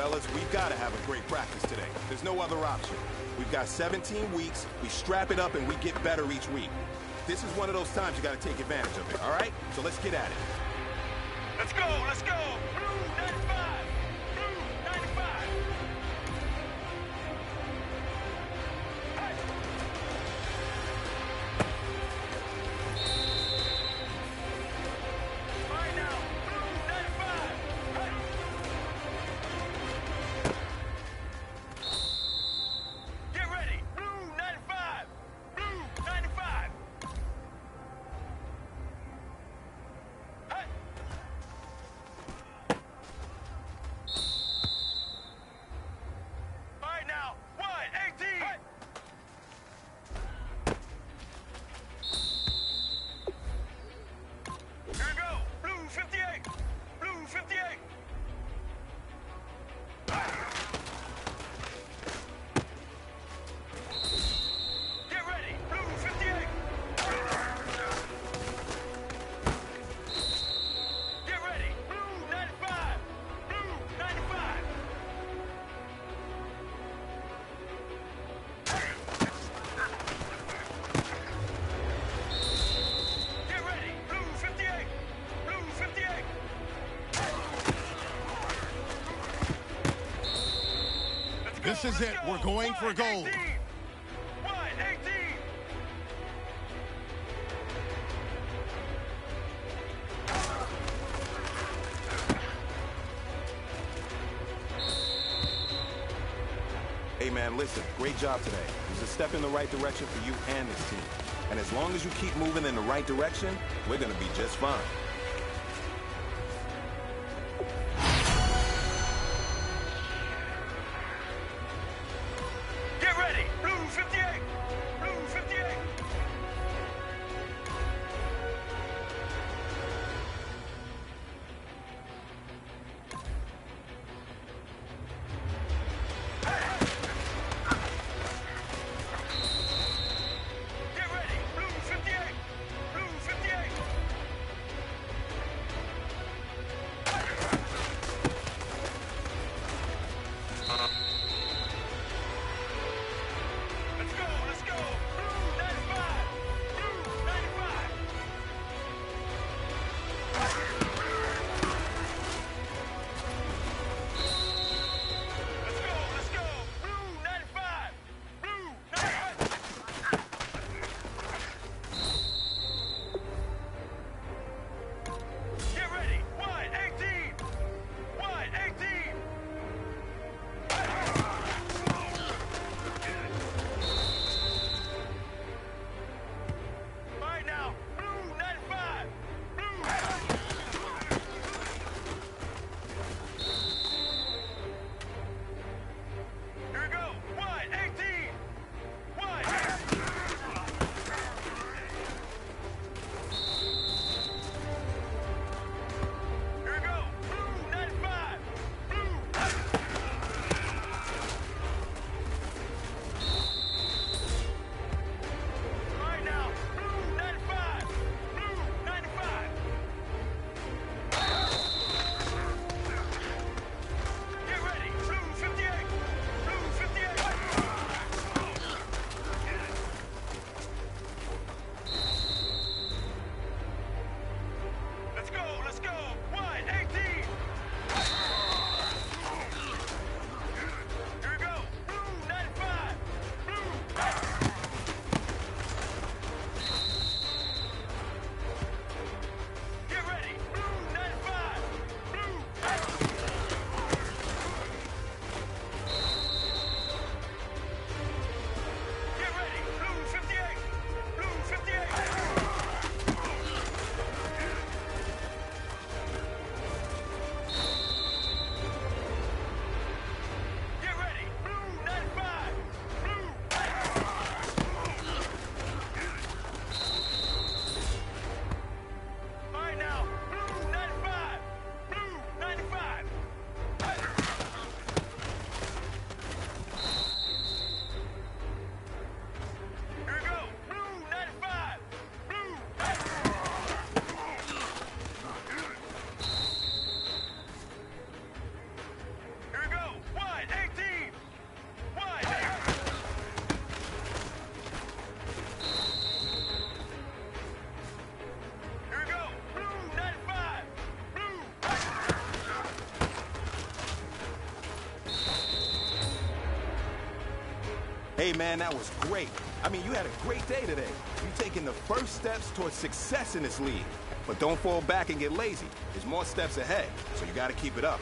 Fellas, we've got to have a great practice today. There's no other option. We've got 17 weeks, we strap it up, and we get better each week. This is one of those times you got to take advantage of it, all right? So let's get at it. Let's go, let's go! Blue 95! Blue 95! Hey! All right now, Blue 95! Hey! Get ready! Blue 95! Blue 95! Hey! All right now, 118! Hey! Here we go! Blue 58! Blue 58! Get ready! Blue 58! Get ready! Blue 95! Blue 95! Get ready! Blue 58! Blue 58! Let's go, This is let's it. go. We're going for gold. 118. 118. Hey, man, listen, great job today. It was a step in the right direction for you and this team. And as long as you keep moving in the right direction, we're going to be just fine. Get ready! Blue 58! Blue 58! Get ready! Blue 58! Blue 58! Hey, man, that was great. I mean, you had a great day today. You're taking the first steps towards success in this league. But don't fall back and get lazy. There's more steps ahead, so you got to keep it up.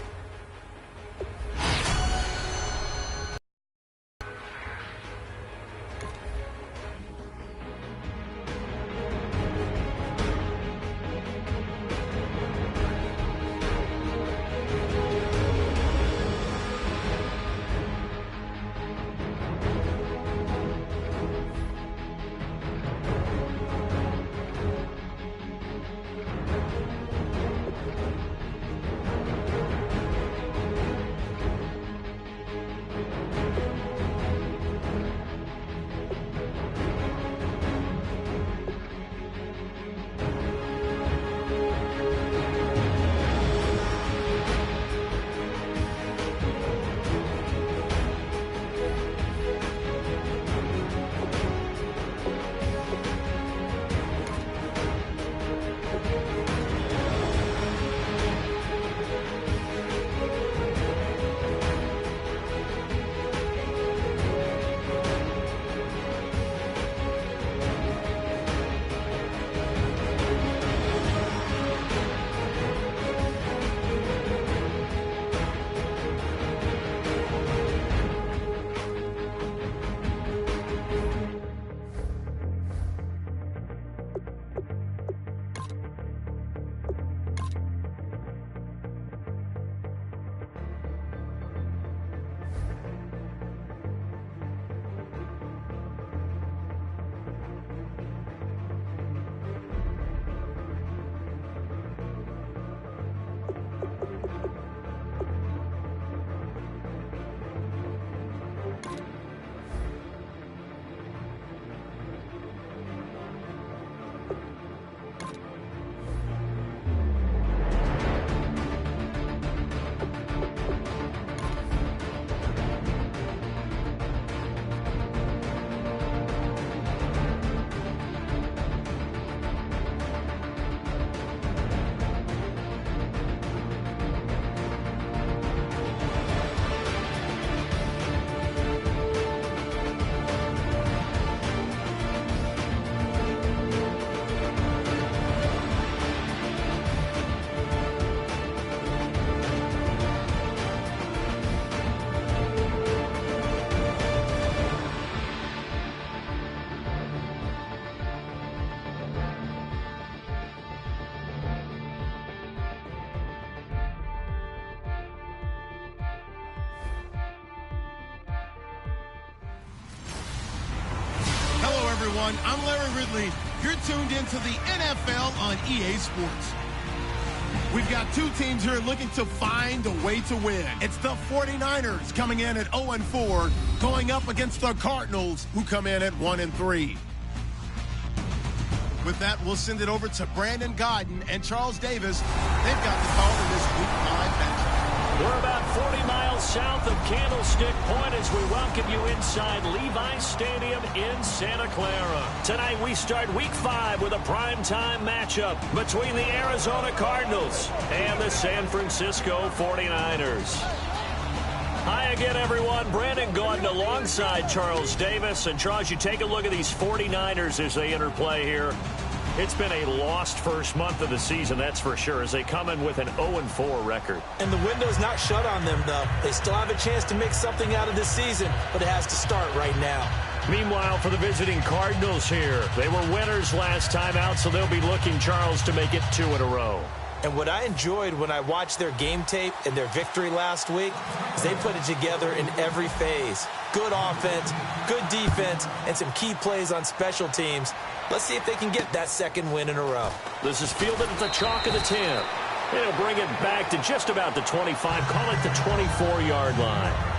Everyone, I'm Larry Ridley. You're tuned into the NFL on EA Sports. We've got two teams here looking to find a way to win. It's the 49ers coming in at 0-4, going up against the Cardinals, who come in at 1-3. With that, we'll send it over to Brandon Godden and Charles Davis. They've got the call in this Week 5 matchup. We're about 40 miles south of Candlestick Point as we welcome you inside Levi's Stadium in Santa Clara. Tonight we start Week 5 with a primetime matchup between the Arizona Cardinals and the San Francisco 49ers. Hi again, everyone. Brandon Gaudin alongside Charles Davis. And Charles, you take a look at these 49ers as they enter play here. It's been a lost first month of the season, that's for sure, as they come in with an 0-4 record. And the window's not shut on them, though. They still have a chance to make something out of this season, but it has to start right now. Meanwhile, for the visiting Cardinals here, they were winners last time out, so they'll be looking, Charles, to make it 2 in a row. And what I enjoyed when I watched their game tape and their victory last week is they put it together in every phase. Good offense, good defense, and some key plays on special teams. Let's see if they can get that second win in a row. This is fielded at the chalk of the 10. It'll bring it back to just about the 25, call it the 24-yard line.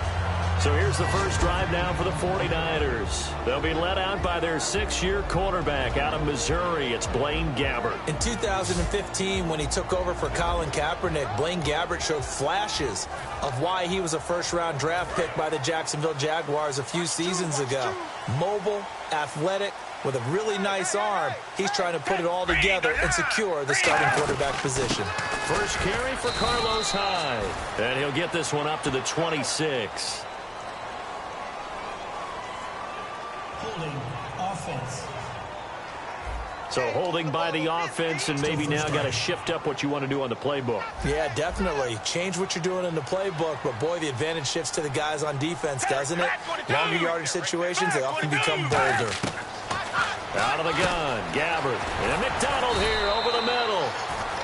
So here's the first drive now for the 49ers. They'll be led out by their 6-year quarterback out of Missouri. It's Blaine Gabbert. In 2015, when he took over for Colin Kaepernick, Blaine Gabbert showed flashes of why he was a first-round draft pick by the Jacksonville Jaguars a few seasons ago. Mobile, athletic, with a really nice arm. He's trying to put it all together and secure the starting quarterback position. First carry for Carlos Hyde. And he'll get this one up to the 26. So holding by the offense and maybe now got to shift up what you want to do on the playbook. Yeah, definitely. Change what you're doing in the playbook, but boy, the advantage shifts to the guys on defense, doesn't it? Longer yardage situations, they often become bolder. Out of the gun, Gabbert. And McDonald here over the middle.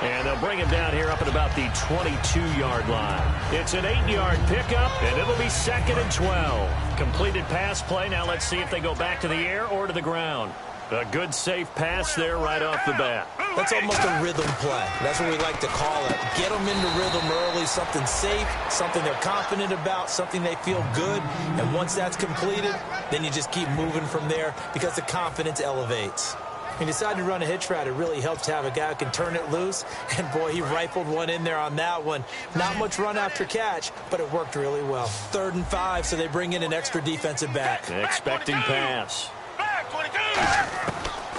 And they'll bring him down here up at about the 22-yard line. It's an 8-yard pickup, and it'll be 2nd and 12. Completed pass play. Now let's see if they go back to the air or to the ground. A good, safe pass there right off the bat. That's almost a rhythm play. That's what we like to call it. Get them into rhythm early, something safe, something they're confident about, something they feel good. And once that's completed, then you just keep moving from there because the confidence elevates. When you decide to run a hitch route, it really helps to have a guy who can turn it loose. And, boy, he rifled one in there on that one. Not much run after catch, but it worked really well. 3rd and 5, so they bring in an extra defensive back. Expecting pass.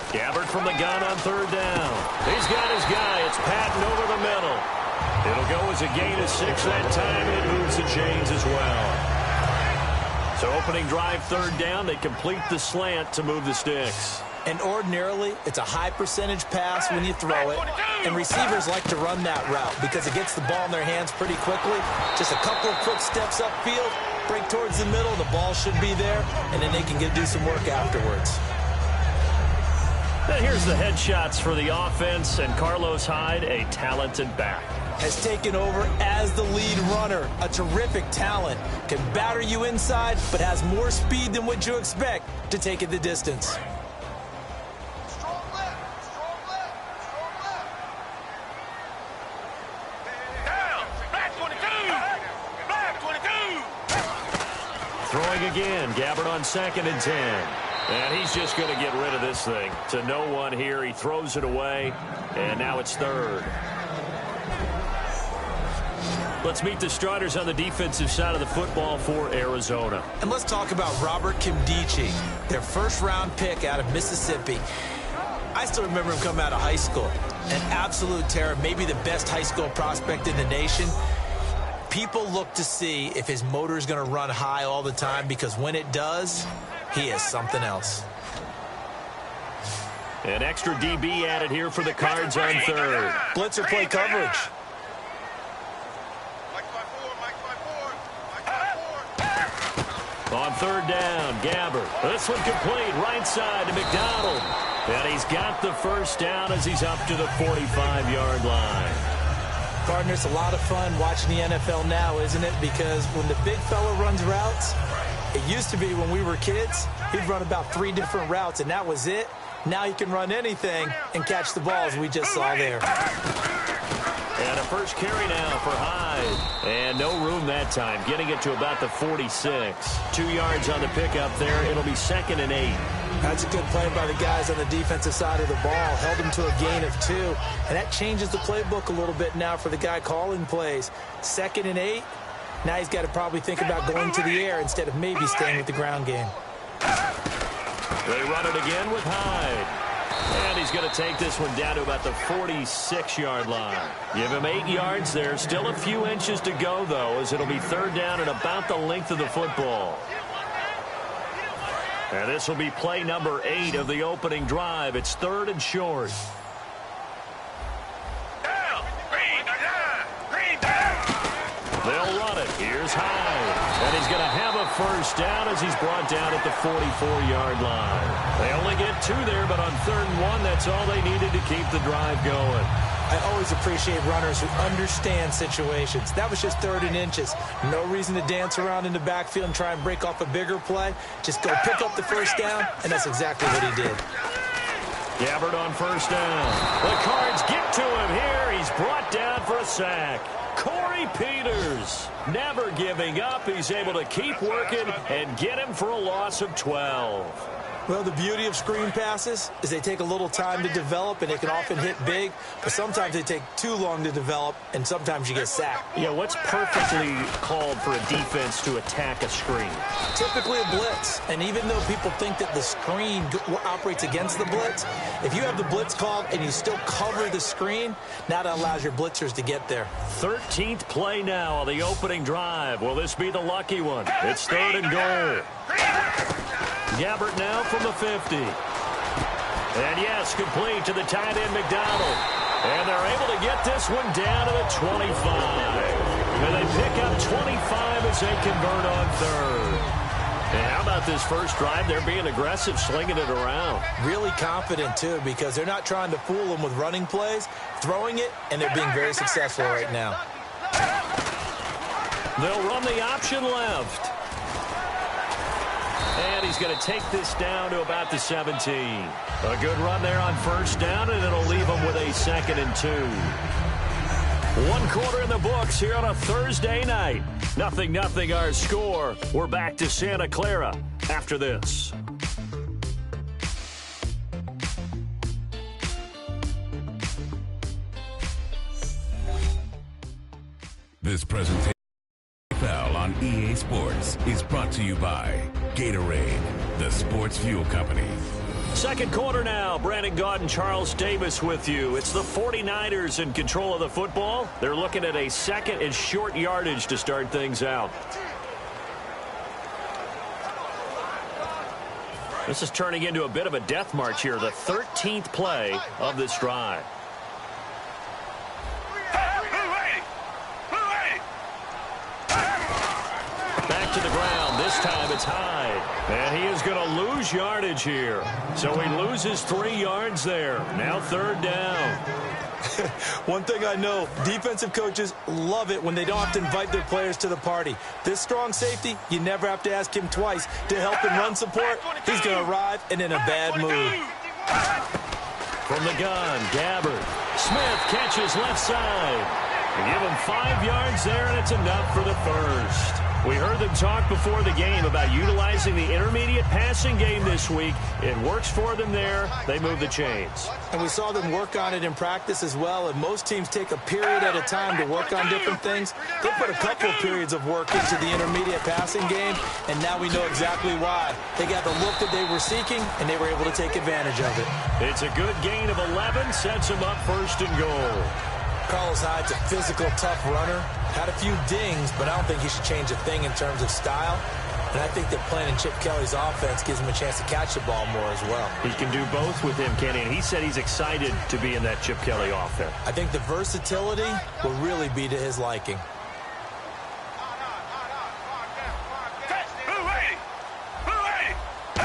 Gabbert from the gun on 3rd down. He's got his guy. It's Patton over the middle. It'll go as a gain of 6 that time, and it moves the chains as well. So opening drive 3rd down, they complete the slant to move the sticks. And ordinarily, it's a high percentage pass when you throw it. And receivers like to run that route because it gets the ball in their hands pretty quickly. Just a couple of quick steps upfield, break towards the middle, the ball should be there, and then they can do some work afterwards. Now here's the headshots for the offense, and Carlos Hyde, a talented back. Has taken over as the lead runner. A terrific talent. Can batter you inside, but has more speed than what you expect to take it the distance. Throwing again, Gabbert on 2nd and 10. And he's just going to get rid of this thing. To no one here, he throws it away, and now it's 3rd. Let's meet the starters on the defensive side of the football for Arizona. And let's talk about Robert Kimdichie, their 1st-round pick out of Mississippi. I still remember him coming out of high school. An absolute terror, maybe the best high school prospect in the nation. People look to see if his motor is going to run high all the time because when it does, he is something else. An extra DB added here for the Cards on 3rd. Blitzer play coverage. On 3rd down, Gabbert. This one complete, right side to McDonald. And he's got the 1st down as he's up to the 45-yard line. Partner, it's a lot of fun watching the NFL now, isn't it? Because when the big fella runs routes, it used to be when we were kids, he'd run about 3 different routes, and that was it. Now he can run anything and catch the balls we just saw there. And a first carry now for Hyde. And no room that time, getting it to about the 46. 2 yards on the pickup there. It'll be 2nd and 8. That's a good play by the guys on the defensive side of the ball. Held him to a gain of 2. And that changes the playbook a little bit now for the guy calling plays. 2nd and 8. Now he's got to probably think about going to the air instead of maybe staying with the ground game. They run it again with Hyde. And he's going to take this one down to about the 46-yard line. Give him 8 yards there. Still a few inches to go, though, as it'll be 3rd down and about the length of the football. And this will be play number 8 of the opening drive. It's 3rd and short. They'll run it. Here's Hyde. And he's going to have a 1st down as he's brought down at the 44-yard line. They only get 2 there, but on 3rd and 1, that's all they needed to keep the drive going. I always appreciate runners who understand situations. That was just 3rd and inches. No reason to dance around in the backfield and try and break off a bigger play. Just go pick up the 1st down, and that's exactly what he did. Gabbert on 1st down. The Cards get to him here. He's brought down for a sack. Corey Peters, never giving up. He's able to keep working and get him for a loss of 12. Well, the beauty of screen passes is they take a little time to develop, and they can often hit big, but sometimes they take too long to develop, and sometimes you get sacked. Yeah, what's perfectly called for a defense to attack a screen? Typically a blitz, and even though people think that the screen operates against the blitz, if you have the blitz called and you still cover the screen, now that allows your blitzers to get there. 13th play now on the opening drive. Will this be the lucky one? It's 3rd and goal. Gabbert now from the 50. And yes, complete to the tight end, McDonald. And they're able to get this one down to the 25. And they pick up 25 as they convert on third. And how about this first drive? They're being aggressive, slinging it around. Really confident, too, because they're not trying to fool them with running plays, throwing it, and they're being very successful right now. They'll run the option left. And he's going to take this down to about the 17. A good run there on first down, and it'll leave him with a 2nd and 2. 1 quarter in the books here on a Thursday night. 0-0 our score. We're back to Santa Clara after this. This presentation on EA Sports is brought to you by Gatorade, the sports fuel company. Second quarter now. Brandon Gaudin, Charles Davis with you. It's the 49ers in control of the football. They're looking at a 2nd and short yardage to start things out. This is turning into a bit of a death march here. The 13th play of this drive. Back to the ground. This time it's Hyde. And he is going to lose yardage here. So he loses 3 yards there. Now 3rd down. One thing I know, defensive coaches love it when they don't have to invite their players to the party. This strong safety, you never have to ask him twice to help in run support. He's going to arrive and in a bad mood. From the gun, Gabbard. Smith catches left side. They give him 5 yards there, and it's enough for the first. We heard them talk before the game about utilizing the intermediate passing game this week. It works for them there. They move the chains. And we saw them work on it in practice as well, and most teams take a period at a time to work on different things. They put a couple of periods of work into the intermediate passing game, and now we know exactly why. They got the look that they were seeking, and they were able to take advantage of it. It's a good gain of 11, sets them up 1st and goal. Carlos Hyde's a physical, tough runner. Had a few dings, but I don't think he should change a thing in terms of style. And I think that playing in Chip Kelly's offense gives him a chance to catch the ball more as well. He can do both with him, Kenny, and he said he's excited to be in that Chip Kelly offense. I think the versatility will really be to his liking.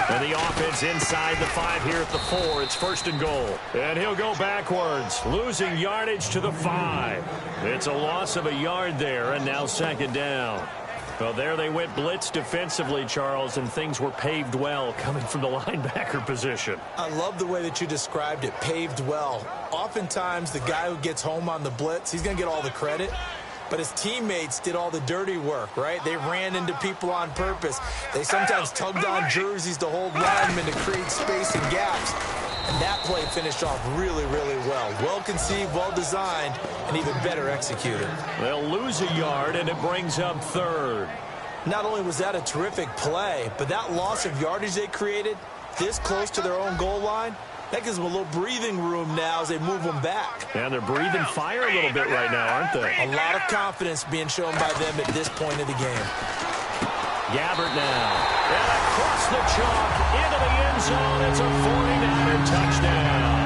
And the offense inside the 5 here at the 4. It's 1st and goal. And he'll go backwards, losing yardage to the 5. It's a loss of a yard there, and now 2nd down. Well, there they went blitz defensively, Charles, and things were paved well coming from the linebacker position. I love the way that you described it, paved well. Oftentimes, the guy who gets home on the blitz, he's going to get all the credit. But his teammates did all the dirty work, right? They ran into people on purpose. They sometimes tugged on jerseys to hold linemen to create space and gaps. And that play finished off really, really well. Well-conceived, well-designed, and even better executed. They'll lose a yard, and it brings up 3rd. Not only was that a terrific play, but that loss of yardage they created this close to their own goal line, that gives them a little breathing room now as they move them back. And they're breathing fire a little bit right now, aren't they? A lot of confidence being shown by them at this point of the game. Gabbard now. And across the chalk into the end zone. It's a 49er touchdown.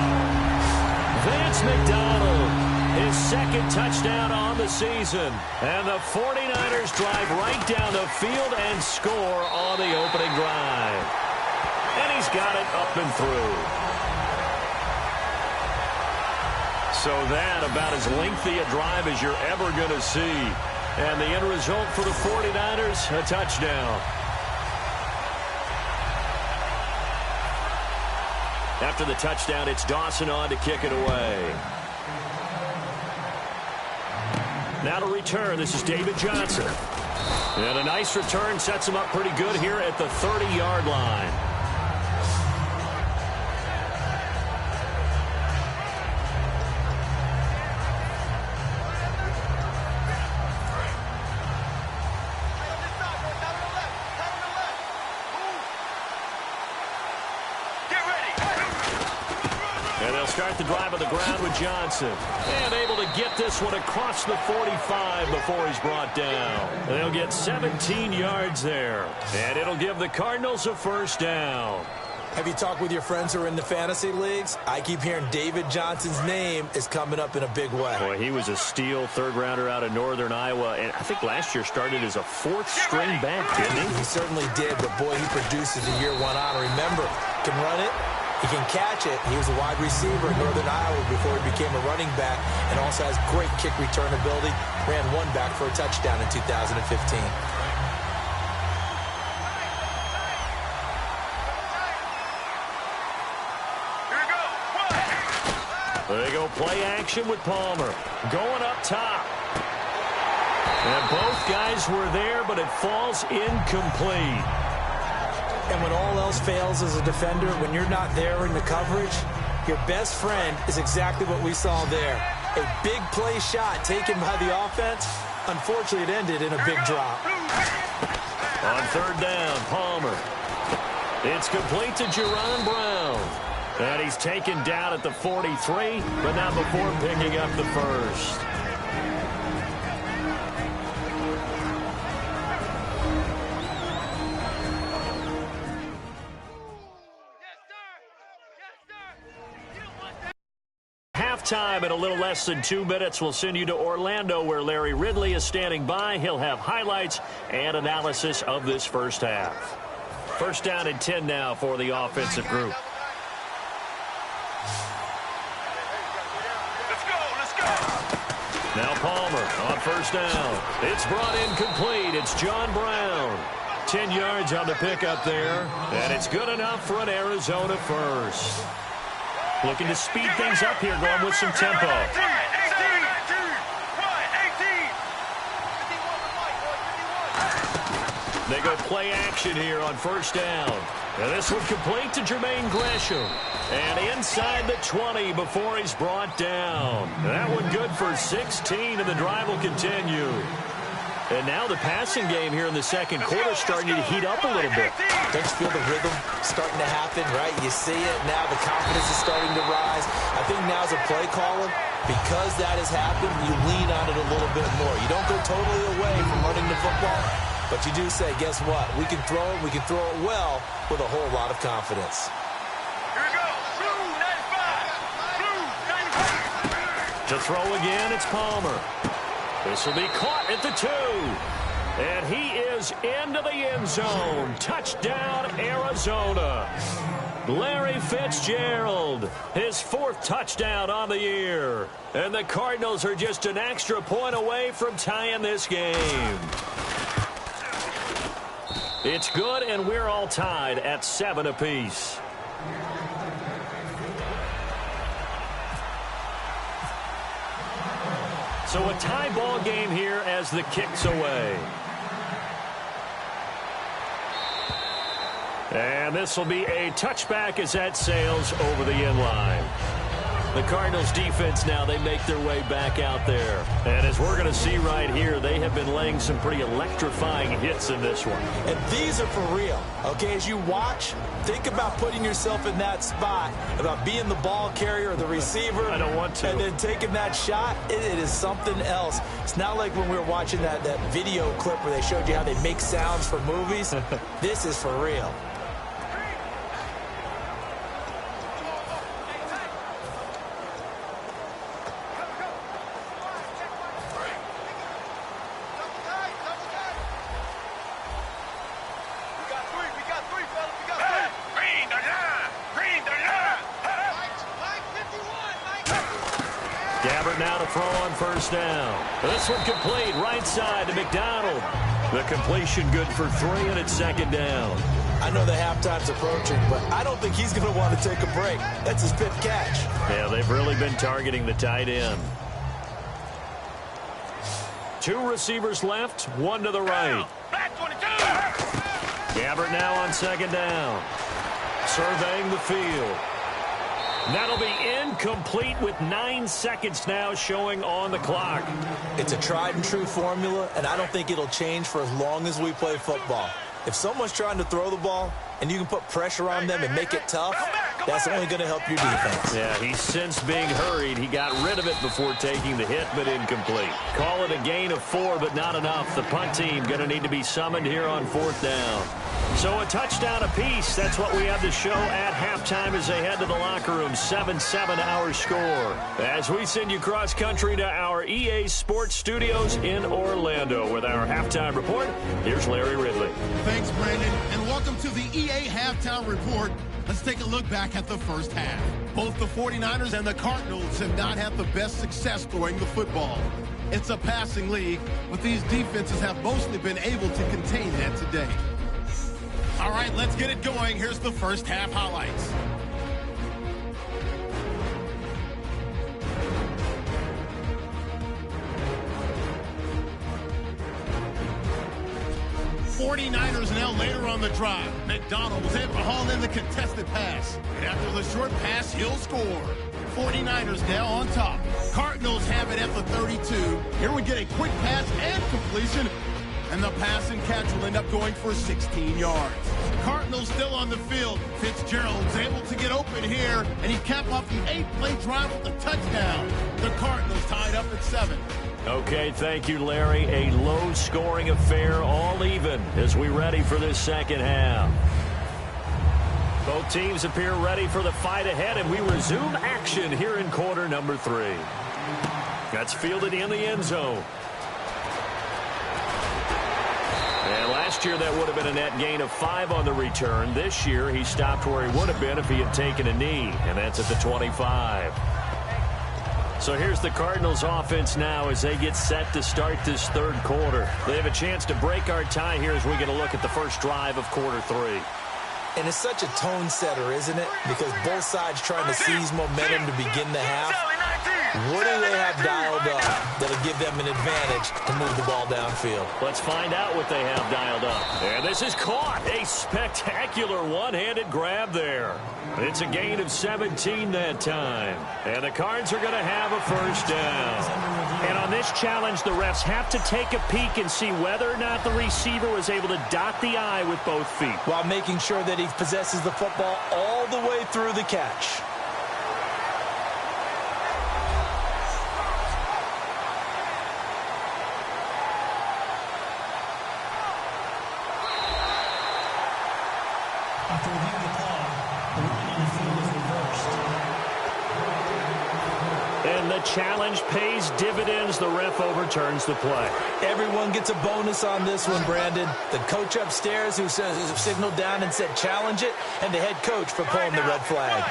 Vance McDonald, his 2nd touchdown on the season. And the 49ers drive right down the field and score on the opening drive. And he's got it up and through. So that about as lengthy a drive as you're ever going to see. And the end result for the 49ers, a touchdown. After the touchdown, it's Dawson on to kick it away. Now to return, this is David Johnson. And a nice return sets him up pretty good here at the 30-yard line. Start the drive on the ground with Johnson. And able to get this one across the 45 before he's brought down. They'll get 17 yards there. And it'll give the Cardinals a 1st down. Have you talked with your friends who are in the fantasy leagues? I keep hearing David Johnson's name is coming up in a big way. Boy, he was a steal third-rounder out of Northern Iowa, and I think last year started as a fourth-string back, didn't he? He certainly did, but boy, he produced as the year went on. Remember, he can run it, he can catch it. He was a wide receiver in Northern Iowa before he became a running back, and also has great kick return ability. Ran one back for a touchdown in 2015. They go play action with Palmer. Going up top. And both guys were there, but it falls incomplete. And when all else fails as a defender, when you're not there in the coverage, your best friend is exactly what we saw there. A big play shot taken by the offense. Unfortunately, it ended in a big drop. On third down, Palmer. It's complete to Jerron Brown. And he's taken down at the 43, but not before picking up the first. Halftime in a little less than 2 minutes. We'll send you to Orlando, where Larry Ridley is standing by. He'll have highlights and analysis of this first half. First down and 10 now for the offensive group. Now Palmer on first down. It's brought in complete. It's John Brown. 10 yards on the pickup there. And it's good enough for an Arizona first. Looking to speed things up here, going with some tempo. They go play action here on first down. And this one complete to Jermaine Gresham. And inside the 20 before he's brought down. That one good for 16, and the drive will continue. And now the passing game here in the second quarter starting to heat up a little bit. Don't you feel the rhythm starting to happen, right? You see it now. The confidence is starting to rise. I think now as a play caller, because that has happened, you lean on it a little bit more. You don't go totally away from running the football, but you do say, guess what? We can throw it. We can throw it well with a whole lot of confidence. Here we go. Blue 95. Blue 95. To throw again, it's Palmer. This will be caught at the 2. And he is into the end zone. Touchdown, Arizona. Larry Fitzgerald, his 4th touchdown on the year. And the Cardinals are just an extra point away from tying this game. It's good, and we're all tied at 7 apiece. So a tie ball game here as the kick's away. And this will be a touchback as that sails over the end line. The Cardinals defense now, they make their way back out there. And as we're going to see right here, they have been laying some pretty electrifying hits in this one. And these are for real. Okay, as you watch, think about putting yourself in that spot, about being the ball carrier or the receiver. I don't want to. And then taking that shot, it is something else. It's not like when we were watching that video clip where they showed you how they make sounds for movies. This is for real. Now to throw on first down. This one complete, right side to McDonald. The completion good for 3, and it's second down. I know the halftime's approaching, but I don't think he's going to want to take a break. That's his 5th catch. Yeah, they've really been targeting the tight end. 2 receivers left, 1 to the right. Gabbert now on second down. Surveying the field. That'll be incomplete with 9 seconds now showing on the clock. It's a tried and true formula, and I don't think it'll change for as long as we play football. If someone's trying to throw the ball and you can put pressure on them and make it tough, that's only going to help your defense. Yeah, he's since being hurried. He got rid of it before taking the hit, but incomplete. Call it a gain of 4, but not enough. The punt team going to need to be summoned here on 4th down. So a touchdown apiece. That's what we have to show at halftime as they head to the locker room. 7-7 our score. As we send you cross country to our EA Sports Studios in Orlando with our halftime report. Here's Larry Ridley. Thanks, Brandon, and welcome to the EA Halftime Report. Let's take a look back at the first half. Both the 49ers and the Cardinals have not had the best success throwing the football. It's a passing league, but these defenses have mostly been able to contain that today. All right, let's get it going. Here's the first half highlights. '49ers now later on the drive. McDonald was able to haul in the contested pass. And after the short pass, he'll score. 49ers now on top. Cardinals have it at the 32. Here we get a quick pass and completion. And the pass and catch will end up going for 16 yards. Cardinals still on the field. Fitzgerald's able to get open here, and he capped off the 8-play drive with a touchdown. The Cardinals tied up at 7. Okay, thank you, Larry. A low-scoring affair, all even, as we ready for this second half. Both teams appear ready for the fight ahead, and we resume action here in quarter number 3. That's fielded in the end zone. And last year, that would have been a net gain of 5 on the return. This year, he stopped where he would have been if he had taken a knee, and that's at the 25. So here's the Cardinals offense now as they get set to start this third quarter. They have a chance to break our tie here as we get a look at the first drive of quarter 3. And it's such a tone setter, isn't it? Because both sides trying to seize momentum to begin the half. What do they have dialed up that'll give them an advantage to move the ball downfield? Let's find out what they have dialed up. And this is caught. A spectacular one-handed grab there. It's a gain of 17 that time. And the Cards are going to have a first down. And on this challenge, the refs have to take a peek and see whether or not the receiver was able to dot the I with both feet, while making sure that he possesses the football all the way through the catch. After reviewing the call, the ruling on the field is reversed. And the challenge pays dividends. The ref overturns the play. Everyone gets a bonus on this one, Brandon. The coach upstairs who signaled down and said challenge it, and the head coach for pulling the red flag.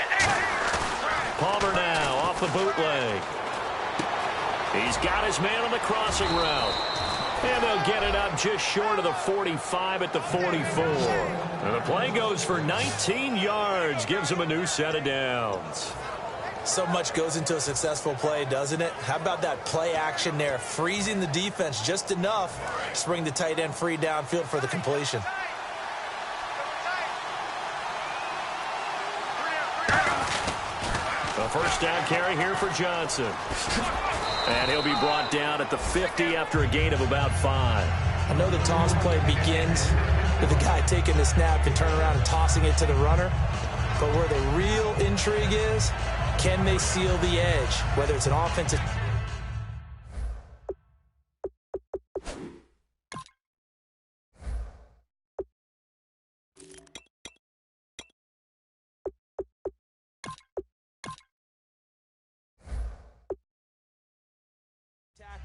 Palmer now off the bootleg. He's got his man on the crossing route. And they'll get it up just short of the 45 at the 44. And the play goes for 19 yards, gives him a new set of downs. So much goes into a successful play, doesn't it? How about that play action there, freezing the defense just enough to bring the tight end free downfield for the completion. A first down carry here for Johnson. And he'll be brought down at the 50 after a gain of about 5. I know the toss play begins with the guy taking the snap and turning around and tossing it to the runner. But where the real intrigue is, can they seal the edge? Whether it's an offensive...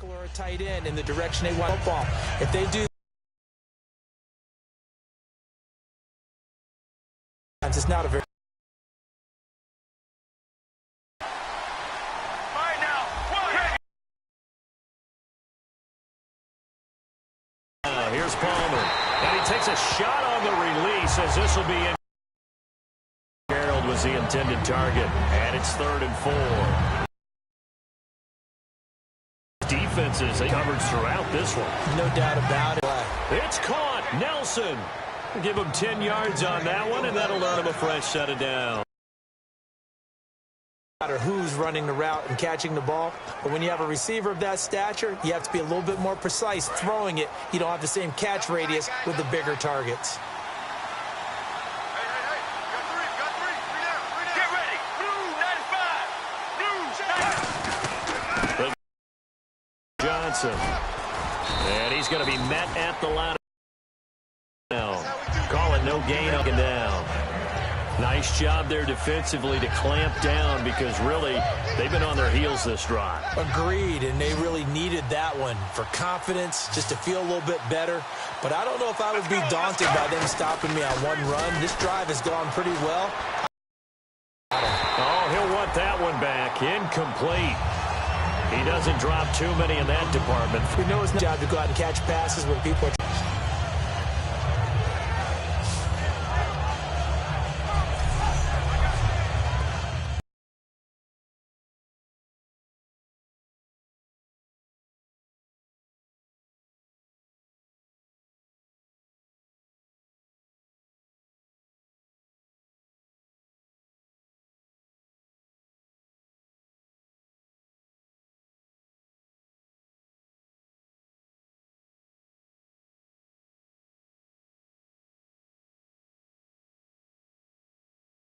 or a tight end in the direction they want football. If they do, it's not a very... Here's Palmer, and he takes a shot on the release as this will be in. Gerald was the intended target, and it's 3rd and 4. Defenses covered throughout this one. No doubt about it. It's caught. Nelson. Give him 10 yards on that one, and that'll earn him a fresh set of downs. No matter who's running the route and catching the ball, but when you have a receiver of that stature, you have to be a little bit more precise throwing it. You don't have the same catch radius with the bigger targets. And he's going to be met at the line. Now, call it no gain up and down. Nice job there defensively to clamp down because really they've been on their heels this drive. Agreed, and they really needed that one for confidence, just to feel a little bit better. But I don't know if I would be daunted by them stopping me on one run. This drive has gone pretty well. Oh, he'll want that one back. Incomplete. He doesn't drop too many in that department. We know it's not job to go out and catch passes when people are